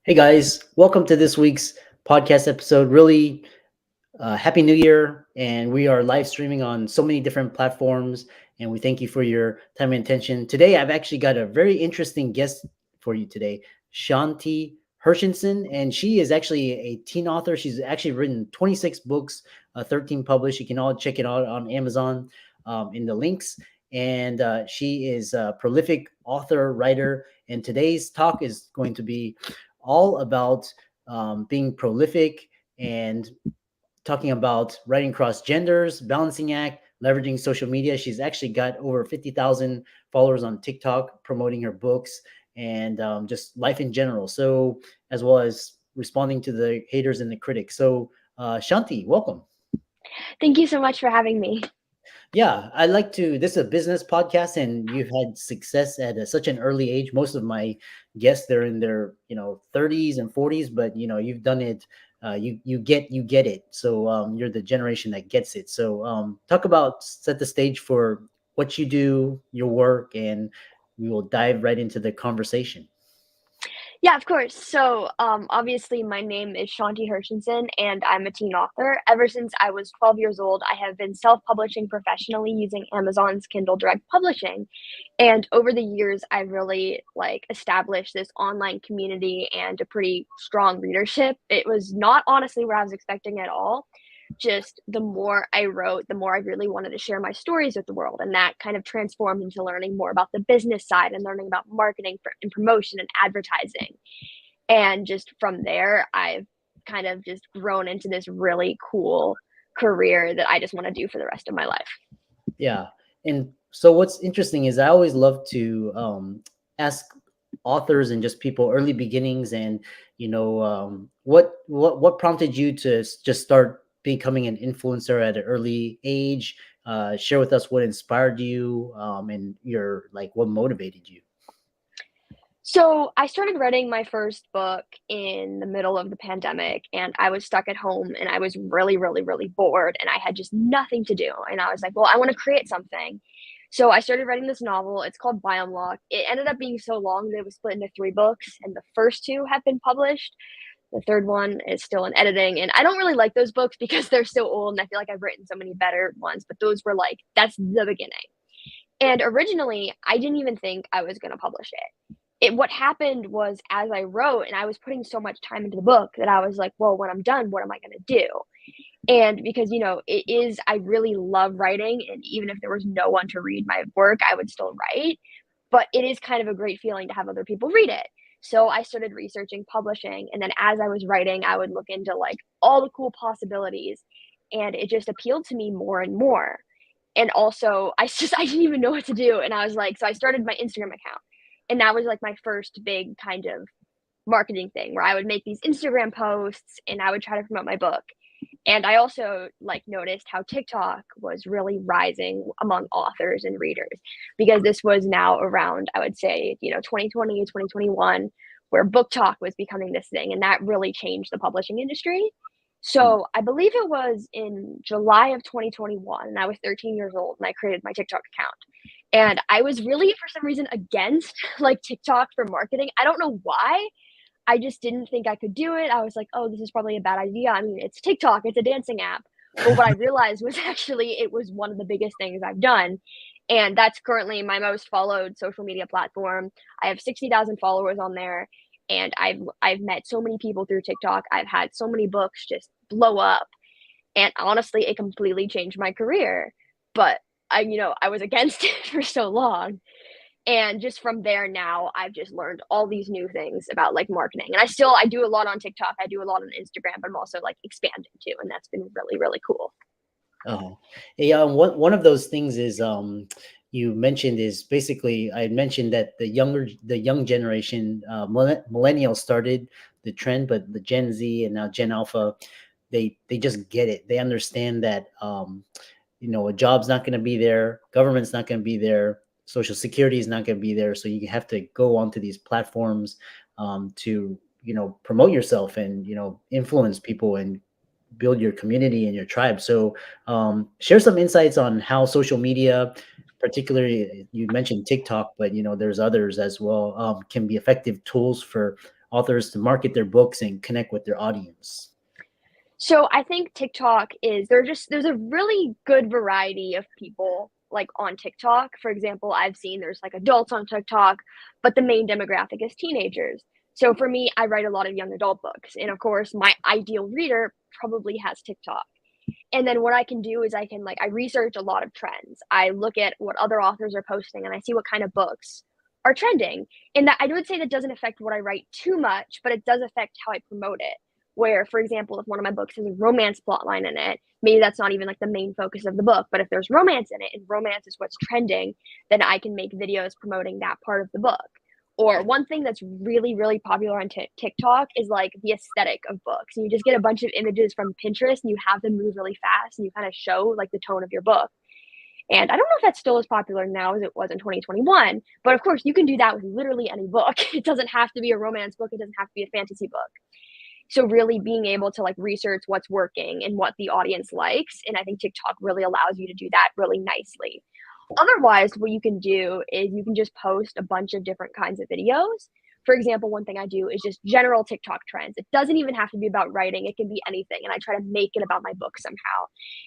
Hey guys, welcome to this week's podcast episode. Really happy new year. And we are live streaming on so many different platforms. And we thank you for your time and attention. Today, I've actually got a very interesting guest for you today, Shanti Hershenson. And she is actually a teen author. She's actually written 26 books, 13 published. You can all check it out on Amazon in the links. And she is a prolific author, writer. And today's talk is going to be all about being prolific and talking about writing across genders, balancing act, leveraging social media. She's actually got over 50,000 followers on TikTok promoting her books and just life in general. So, as well as responding to the haters and the critics. So, Shanti, welcome. Thank you so much for having me. Yeah, I like to. This is a business podcast, and you've had success at such an early age. Most of my guests, they're in their 30s and 40s, but you've done it. You get it. So you're the generation that gets it. So talk about set the stage for what you do, your work, and we will dive right into the conversation. Yeah, of course. Obviously, my name is Shanti Hershenson, and I'm a teen author. Ever since I was 12 years old, I have been self-publishing professionally using Amazon's Kindle Direct Publishing. And over the years, I've really established this online community and a pretty strong readership. It was not honestly what I was expecting at all. Just the more I wrote, the more I really wanted to share my stories with the world. And that kind of transformed into learning more about the business side and learning about marketing and promotion and advertising. And just from there, I've kind of just grown into this really cool career that I just want to do for the rest of my life. Yeah. And so what's interesting is I always love to ask authors and just people early beginnings and what prompted you to just start becoming an influencer at an early age. Share with us what inspired you and your like what motivated you. So I started writing my first book in the middle of the pandemic, and I was stuck at home and I was really, really, really bored and I had just nothing to do. And I was like, well, I want to create something. So I started writing this novel. It's called Biome Lock. It ended up being so long that it was split into three books, and the first two have been published. The third one is still in editing. And I don't really like those books because they're so old and I feel like I've written so many better ones, but those were that's the beginning. And originally, I didn't even think I was going to publish what happened was as I wrote and I was putting so much time into the book that I was like, well, when I'm done, what am I going to do? And because, I really love writing. And even if there was no one to read my work, I would still write. But it is kind of a great feeling to have other people read it. So I started researching publishing. And then as I was writing, I would look into all the cool possibilities. And it just appealed to me more and more. And also, I didn't even know what to do. And I was like, so I started my Instagram account. And that was my first big kind of marketing thing where I would make these Instagram posts and I would try to promote my book. And I also noticed how TikTok was really rising among authors and readers because this was now around, I would say, 2020, 2021, where book talk was becoming this thing. And that really changed the publishing industry. Hmm. So I believe it was in July of 2021, and I was 13 years old, and I created my TikTok account. And I was really, for some reason, against TikTok for marketing. I don't know why. I just didn't think I could do it. I was like, oh, this is probably a bad idea. I mean, it's TikTok, it's a dancing app. But what I realized was actually it was one of the biggest things I've done. And that's currently my most followed social media platform. I have 60,000 followers on there. And I've met so many people through TikTok. I've had so many books just blow up. And honestly, it completely changed my career. But I was against it for so long. And just from there now, I've just learned all these new things about marketing. And I do a lot on TikTok. I do a lot on Instagram, but I'm also expanding too. And that's been really, really cool. Oh, yeah. One of those things is you mentioned is basically I had mentioned that the young generation millennials started the trend, but the Gen Z and now Gen Alpha, they just get it. They understand that a job's not going to be there, government's not going to be there, social security is not going to be there, so you have to go onto these platforms to promote yourself and influence people and build your community and your tribe. So, share some insights on how social media, particularly you mentioned TikTok, but there's others as well, can be effective tools for authors to market their books and connect with their audience? So I think TikTok is there's a really good variety of people like on TikTok. For example, I've seen there's like adults on TikTok, but the main demographic is teenagers. So for me, I write a lot of young adult books, and of course, my ideal reader probably has TikTok. And then what I can do is I research a lot of trends. I look at what other authors are posting and I see what kind of books are trending. And that I would say that doesn't affect what I write too much, but it does affect how I promote it. Where, for example, if one of my books has a romance plotline in it, maybe that's not even like the main focus of the book, but if there's romance in it and romance is what's trending, then I can make videos promoting that part of the book. Or one thing that's really, really popular on TikTok is like the aesthetic of books. And you just get a bunch of images from Pinterest and you have them move really fast and you kind of show like the tone of your book. And I don't know if that's still as popular now as it was in 2021, but of course you can do that with literally any book. It doesn't have to be a romance book, it doesn't have to be a fantasy book. So really being able to like research what's working and what the audience likes, and I think TikTok really allows you to do that really nicely. Otherwise, what you can do is you can just post a bunch of different kinds of videos. For example, one thing I do is just general TikTok trends. It doesn't even have to be about writing, it can be anything. And I try to make it about my book somehow.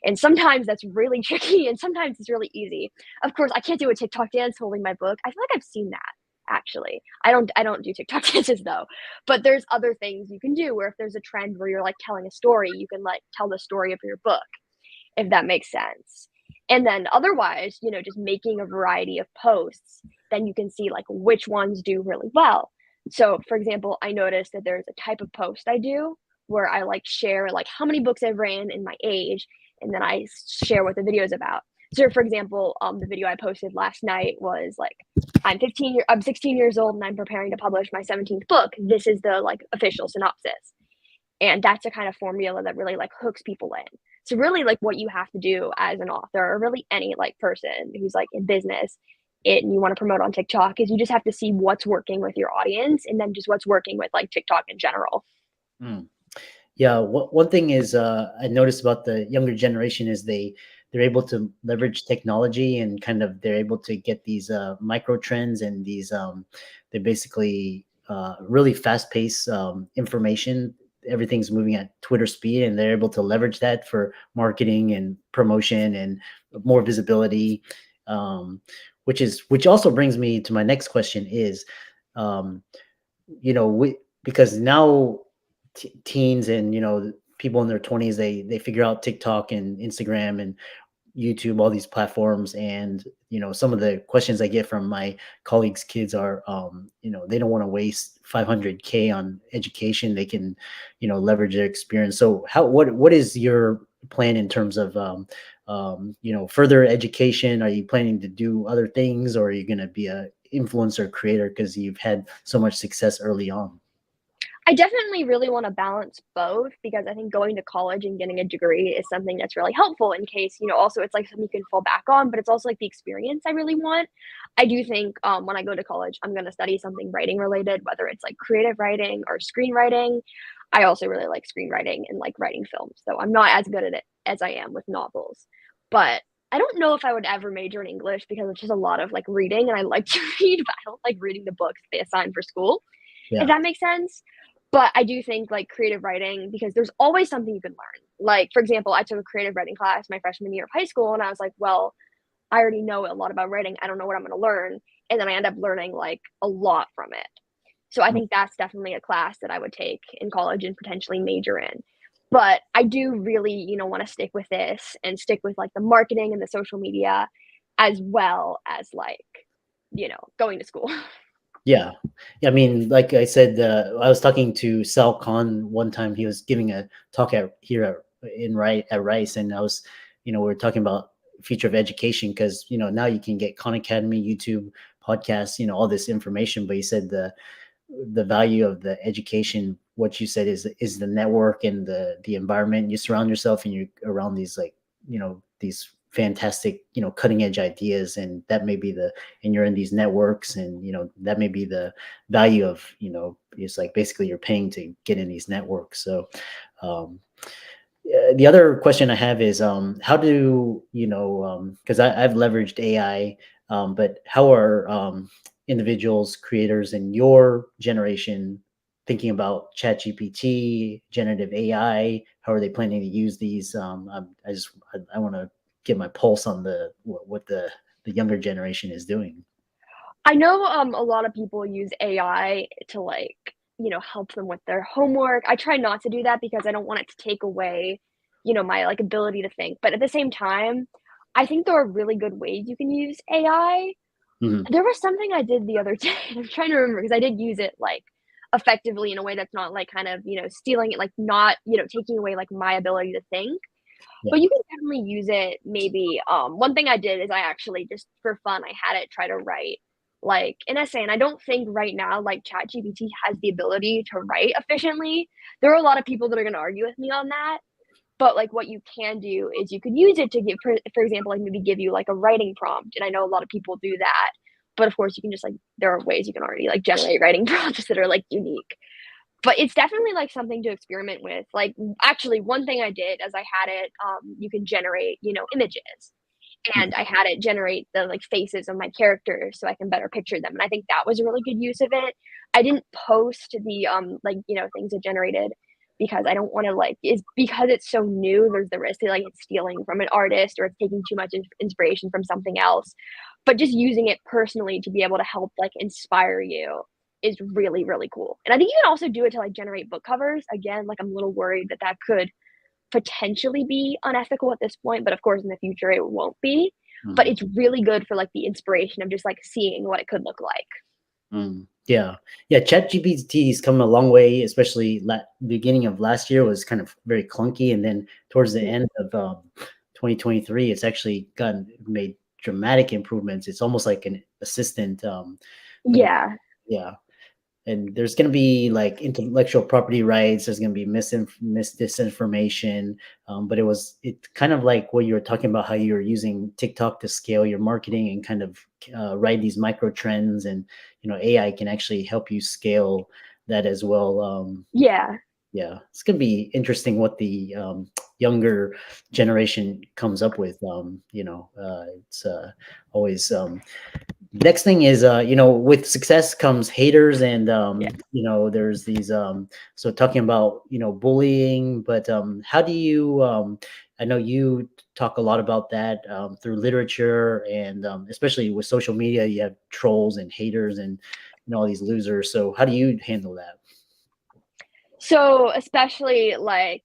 And sometimes that's really tricky, and sometimes it's really easy. Of course, I can't do a TikTok dance holding my book. I feel like I've seen that actually. I don't do TikTok dances though. But there's other things you can do where if there's a trend where you're like telling a story, you can like tell the story of your book, if that makes sense. And then otherwise, just making a variety of posts, then you can see like which ones do really well. So for example, I noticed that there's a type of post I do where I like share like how many books I've written and my age, and then I share what the video is about. So for example, the video I posted last night was like, I'm 16 years old and I'm preparing to publish my 17th book. This is the like official synopsis. And that's a kind of formula that really like hooks people in. So really like what you have to do as an author, or really any like person who's like in business and you want to promote on TikTok, is you just have to see what's working with your audience and then just what's working with like TikTok in general. Mm. Yeah, one thing is I noticed about the younger generation is they're able to leverage technology and kind of they're able to get these micro trends and these they're basically really fast paced information. Everything's moving at Twitter speed, and they're able to leverage that for marketing and promotion and more visibility. Um, which also brings me to my next question is, um, because now teens and people in their 20s, they figure out TikTok and Instagram and YouTube, all these platforms. And some of the questions I get from my colleagues kids are they don't want to waste 500K on education. They can leverage their experience. So what is your plan in terms of further education? Are you planning to do other things, or are you going to be a influencer creator because you've had so much success early on? I definitely really want to balance both because I think going to college and getting a degree is something that's really helpful in case, also it's like something you can fall back on, but it's also like the experience I really want. I do think when I go to college, I'm going to study something writing related, whether it's like creative writing or screenwriting. I also really like screenwriting and like writing films, so I'm not as good at it as I am with novels. But I don't know if I would ever major in English because it's just a lot of like reading and I like to read, but I don't like reading the books they assign for school, if Yeah. that makes sense. But I do think like creative writing, because there's always something you can learn. Like, for example, I took a creative writing class my freshman year of high school, and I was like, well, I already know a lot about writing. I don't know what I'm going to learn. And then I end up learning like a lot from it. So I think that's definitely a class that I would take in college and potentially major in. But I do really, want to stick with this and stick with like the marketing and the social media as well as like, going to school. Yeah. I mean, like I said, I was talking to Sal Khan one time. He was giving a talk at Rice, and we were talking about future of education because now you can get Khan Academy, YouTube, podcasts, all this information. But he said the value of the education, what you said is the network and the environment you surround yourself, and you're around these like these fantastic cutting edge ideas, and that may be and you're in these networks, and that may be the value of it's like basically you're paying to get in these networks. So um the other question I have is how do because I've leveraged AI, but how are individuals, creators in your generation thinking about ChatGPT, generative AI? How are they planning to use these? I want to get my pulse on what the younger generation is doing. I know a lot of people use AI to like, help them with their homework. I try not to do that because I don't want it to take away, my like ability to think. But at the same time, I think there are really good ways you can use AI. Mhm. There was something I did the other day. I'm trying to remember because I did use it like effectively in a way that's not like kind of, stealing it, like not, taking away like my ability to think. But Yeah. you can definitely use it maybe, one thing I did is I actually just for fun, I had it try to write, like, an essay, and I don't think right now, like, ChatGPT has the ability to write efficiently. There are a lot of people that are gonna argue with me on that, but, like, what you can do is you could use it to give for example, like, maybe give you, like, a writing prompt, and I know a lot of people do that, but, of course, you can just, like there are ways you can already, like, generate writing prompts that are, like, unique. But it's definitely, like, something to experiment with, like, actually, one thing I did is I had it, you can generate, images, and Mhm. I had it generate the, like, faces of my characters so I can better picture them, and I think that was a really good use of it. I didn't post the, like, things it generated because I don't wanna, like it's because it's so new, there's the risk that, like, it's stealing from an artist or it's taking too much inspiration from something else, but just using it personally to be able to help, like, inspire you is really, really cool, and I think you can also do it to, like, generate book covers. Again, like, I'm a little worried that that could potentially be unethical at this point, but of course, in the future, it won't be, but Mhm. it's really good for, like, the inspiration of just, like, seeing what it could look like. Yeah, yeah. ChatGPT's come a long way, especially beginning of last year was kind of very clunky, and then towards the Yeah. end of 2023, it's actually gotten made dramatic improvements. It's almost like an assistant, but Yeah. yeah. And there's going to be like intellectual property rights. There's going to be disinformation. But it's kind of like what you were talking about, how you're using TikTok to scale your marketing and kind of ride these micro trends. And, AI can actually help you scale that as well. Yeah. Yeah, it's going to be interesting what the younger generation comes up with. It's always next thing is with success comes haters, and Yeah. there's these so talking about bullying, but how do you I know you talk a lot about that through literature, and especially with social media you have trolls and haters and all these losers. So how do you handle that? So, especially, like,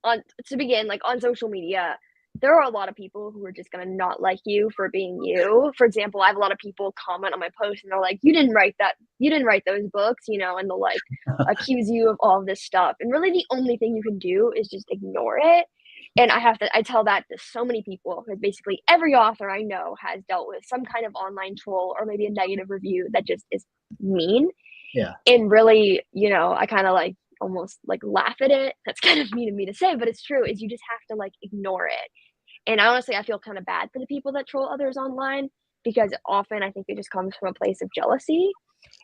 on to begin, like, on social media, there are a lot of people who are just gonna not like you for being you. For example, I have a lot of people comment on my post, and they're like, you didn't write those books," and they'll, like, accuse you of all this stuff, and really the only thing you can do is just ignore it, and I tell that to so many people because basically every author I know has dealt with some kind of online troll or maybe a negative review that just is mean, Yeah. and really, I kinda, like, almost, like, laugh at it. That's kind of mean of me to say, but it's true, is you just have to, like, ignore it. And honestly, I feel kinda bad for the people that troll others online because often I think it just comes from a place of jealousy,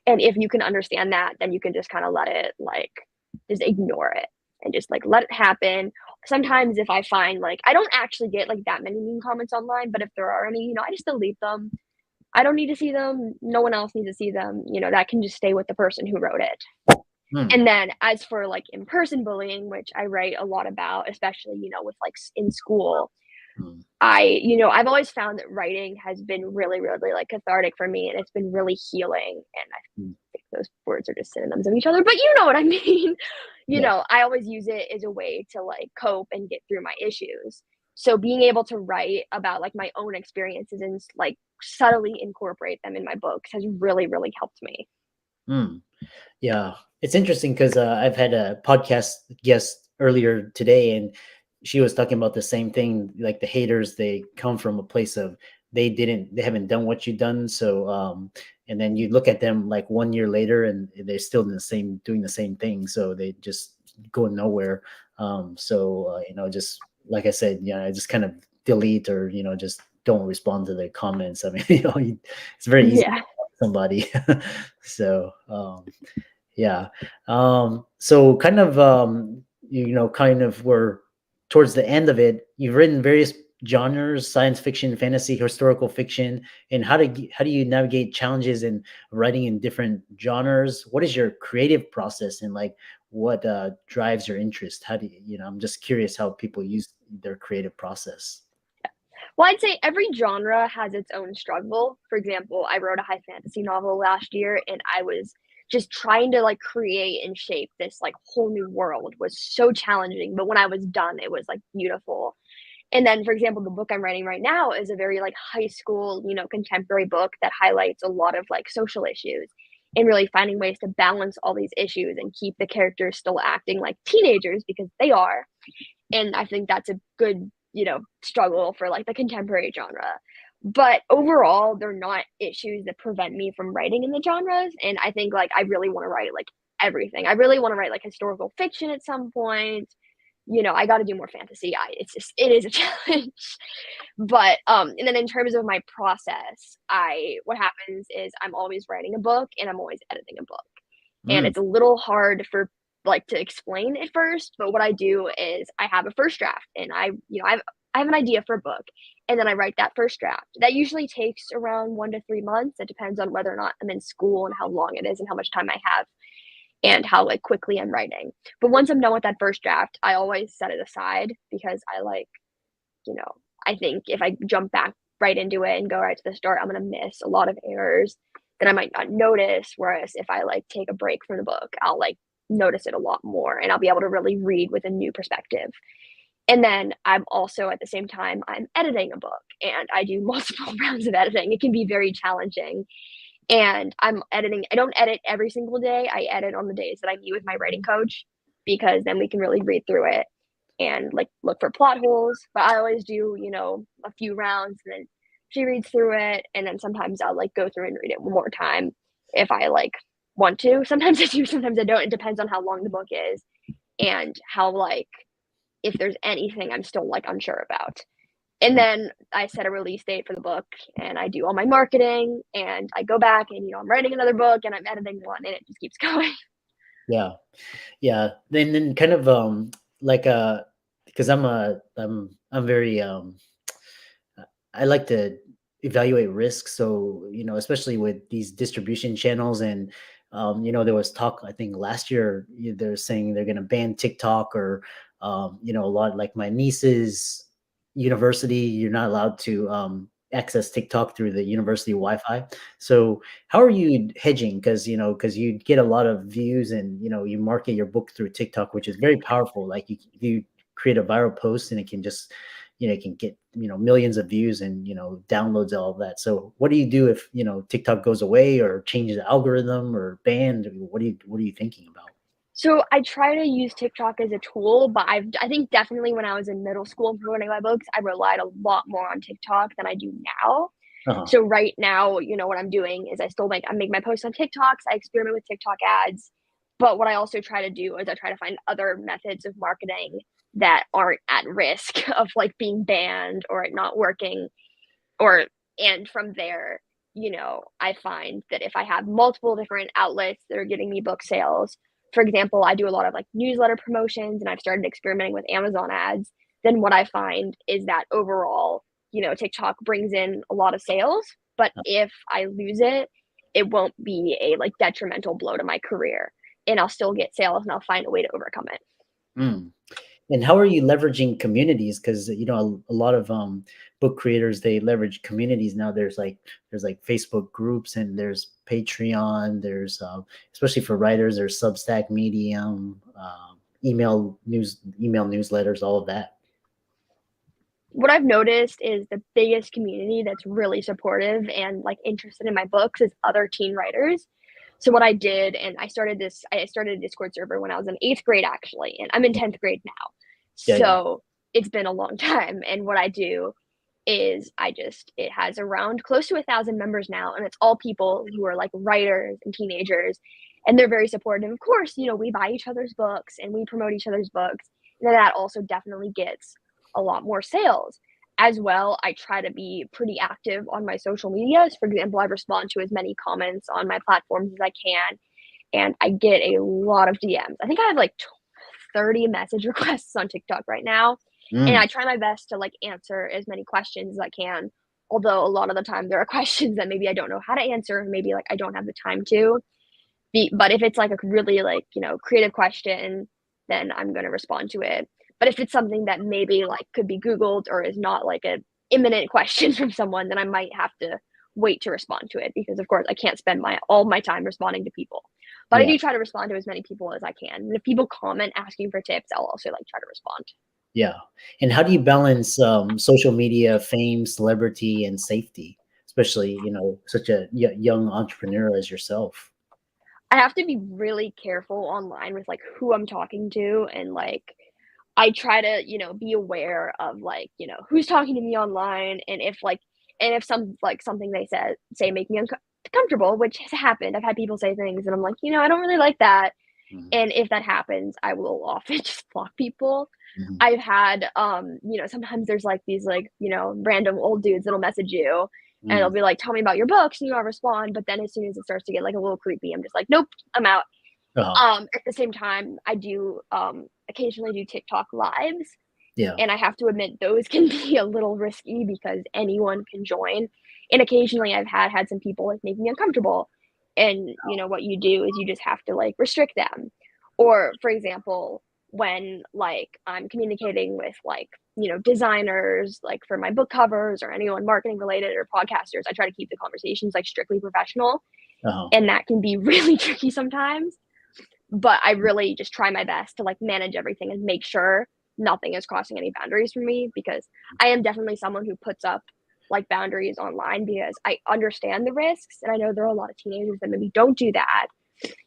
and if you can understand that, then you can just kinda let it, like just ignore it and just, like, let it happen. Sometimes if I find, like I don't actually get, like, that many mean comments online, but if there are any, I just delete them. I don't need to see them, no one else needs to see them, that can just stay with the person who wrote it. Hmm. And then as for, like, in-person bullying, which I write a lot about, especially, with, like, in school, Hmm. I've always found that writing has been really, really, like, cathartic for me, and it's been really healing, and I Hmm. think those words are just synonyms of each other, but you know what I mean. Yeah. I always use it as a way to, like, cope and get through my issues. So being able to write about, like, my own experiences and like, subtly incorporate them in my books has really, really helped me. Hmm. Yeah, it's interesting because I've had a podcast guest earlier today, and she was talking about the same thing. Like the haters, they come from a place of they haven't done what you've done. So, and then you look at them like 1 year later, and they're still doing the same thing. So they just go nowhere. So just like I said, I just kind of delete, or just don't respond to the comments. I mean, it's very easy to Yeah. block somebody. So. Yeah. So kind of, kind of we're towards the end of it. You've written various genres: science fiction, fantasy, historical fiction, and how do you navigate challenges in writing in different genres? What is your creative process, and like what drives your interest? How do I'm just curious how people use their creative process. Well, I'd say every genre has its own struggle. For example, I wrote a high fantasy novel last year, and I was just trying to like create and shape this like whole new world was so challenging. But when I was done, it was like beautiful. And then, for example, the book I'm writing right now is a very like high school, contemporary book that highlights a lot of like social issues and really finding ways to balance all these issues and keep the characters still acting like teenagers because they are. And I think that's a good, struggle for like the contemporary genre. But overall, they're not issues that prevent me from writing in the genres. And I think like I really want to write like everything. I really want to write like historical fiction at some point. I got to do more fantasy. It is a challenge. But and then in terms of my process, what happens is I'm always writing a book and I'm always editing a book. And Mm, it's a little hard for like to explain at first, but what I do is I have a first draft and I have an idea for a book and then I write that first draft. That usually takes around 1 to 3 months. It depends on whether or not I'm in school and how long it is and how much time I have and how like quickly I'm writing. But once I'm done with that first draft, I always set it aside because you know, I think if I jump back right into it and go right to the start, I'm going to miss a lot of errors that I might not notice. Whereas if I like take a break from the book, I'll like notice it a lot more and I'll be able to really read with a new perspective. And then I'm also at the same time, I'm editing a book and I do multiple rounds of editing. It can be very challenging. And I don't edit every single day. I edit on the days that I meet with my writing coach because then we can really read through it and like look for plot holes. But I always do, a few rounds and then she reads through it. And then sometimes I'll like go through and read it one more time if I like want to. Sometimes I do, sometimes I don't. It depends on how long the book is and how like if there's anything I'm still like unsure about. And mm. then I set a release date for the book and I do all my marketing and I go back and I'm writing another book and I'm editing one and it just keeps going. Yeah. Yeah. Then kind of like because I'm very I like to evaluate risks. So, especially with these distribution channels and, there was talk, I think last year, they're saying they're going to ban TikTok or, a lot like my niece's university, you're not allowed to access TikTok through the university Wi-Fi. So how are you hedging? Because you get a lot of views and, you market your book through TikTok, which is very powerful. Like you create a viral post and it can just it can get millions of views and downloads, all of that. So what do you do if TikTok goes away or changes the algorithm or banned? What are you thinking about? So I try to use TikTok as a tool, but I think definitely when I was in middle school and promoting my books, I relied a lot more on TikTok than I do now. Uh-huh. So right now, what I'm doing is I make my posts on TikToks, I experiment with TikTok ads. But what I also try to do is I try to find other methods of marketing that aren't at risk of like being banned or it not working or and from there, I find that if I have multiple different outlets that are giving me book sales, for example, I do a lot of like newsletter promotions and I've started experimenting with Amazon ads, then what I find is that overall, TikTok brings in a lot of sales, but if I lose it, it won't be a like detrimental blow to my career and I'll still get sales and I'll find a way to overcome it. Mm. And how are you leveraging communities? Because a lot of book creators, they leverage communities now. There's like Facebook groups and there's Patreon. There's especially for writers, there's Substack, Medium, email newsletters, all of that. What I've noticed is the biggest community that's really supportive and like interested in my books is other teen writers. So what I did, and I started a Discord server when I was in 8th grade actually, and I'm in 10th grade now. Yeah, yeah. So it's been a long time. And what I do is it has around close to 1,000 members now, and it's all people who are like writers and teenagers, and they're very supportive. Of course, we buy each other's books and we promote each other's books, and that also definitely gets a lot more sales. As well, I try to be pretty active on my social medias. For example, I respond to as many comments on my platforms as I can, and I get a lot of DMs. I think I have like 30 message requests on TikTok right now. And Mm, I try my best to, like, answer as many questions as I can, although a lot of the time there are questions that maybe I don't know how to answer, maybe, like, I don't have the time to. But if it's, like, a really, like, creative question, then I'm gonna respond to it. But if it's something that maybe, like, could be Googled or is not, like, a imminent question from someone, then I might have to wait to respond to it because, of course, I can't spend my all my time responding to people. But I yeah. do try to respond to as many people as I can, and if people comment asking for tips, I'll also, like, try to respond. Yeah. And how do you balance social media, fame, celebrity, and safety, especially, such a young entrepreneur as yourself? I have to be really careful online with, like, who I'm talking to and, like, I try to, be aware of, like, who's talking to me online and if something they say make me comfortable, which has happened. I've had people say things and I'm like, I don't really like that. Mhm, And if that happens, I will often just block people. mhm, I've had, sometimes there's like these like, random old dudes that'll message you and they'll mhm. be like, tell me about your books, and I'll respond. But then as soon as it starts to get like a little creepy, I'm just like, nope, I'm out. Uh-huh. At the same time, I do occasionally do TikTok lives, Yeah. and I have to admit those can be a little risky because anyone can join. And occasionally I've had some people like make me uncomfortable. And what you do is you just have to like restrict them. Or for example, when like I'm communicating with like, designers like for my book covers or anyone marketing related or podcasters, I try to keep the conversations like strictly professional. Uh-huh. And that can be really tricky sometimes, but I really just try my best to like manage everything and make sure nothing is crossing any boundaries for me because I am definitely someone who puts up like boundaries online because I understand the risks and I know there are a lot of teenagers that maybe don't do that.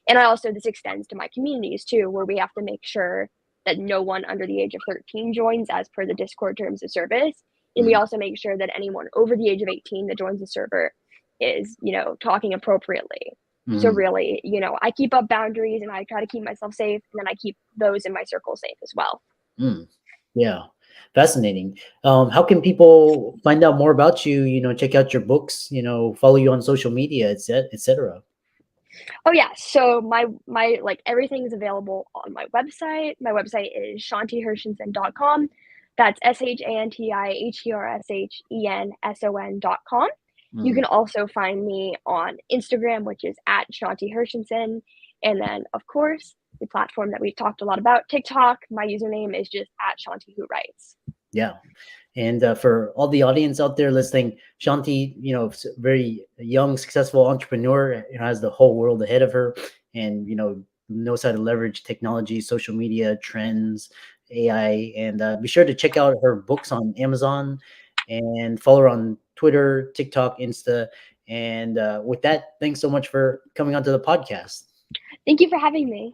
And I also this extends to my communities too, where we have to make sure that no one under the age of 13 joins as per the Discord terms of service. And we Mhm, also make sure that anyone over the age of 18 that joins the server is, talking appropriately. So mhm. really, I keep up boundaries and I try to keep myself safe and then I keep those in my circle safe as well. Mm. Yeah. Fascinating. How can people find out more about you, check out your books, follow you on social media, et cetera? Oh yeah, so my like everything is available on my website. My website is shantihershenson.com. That's ShantiHershenson.com. You Mm, can also find me on Instagram, which is at Shanti Hershenson. And then of course, the platform that we've talked a lot about, TikTok, my username is just at Shanti Who Writes. yeah. And for all the audience out there listening, Shanti, very young, successful entrepreneur, has the whole world ahead of her, and knows how to leverage technology, social media, trends, AI, and be sure to check out her books on Amazon, and follow her on Twitter, TikTok, Insta. And with that, thanks so much for coming onto the podcast. Thank you for having me.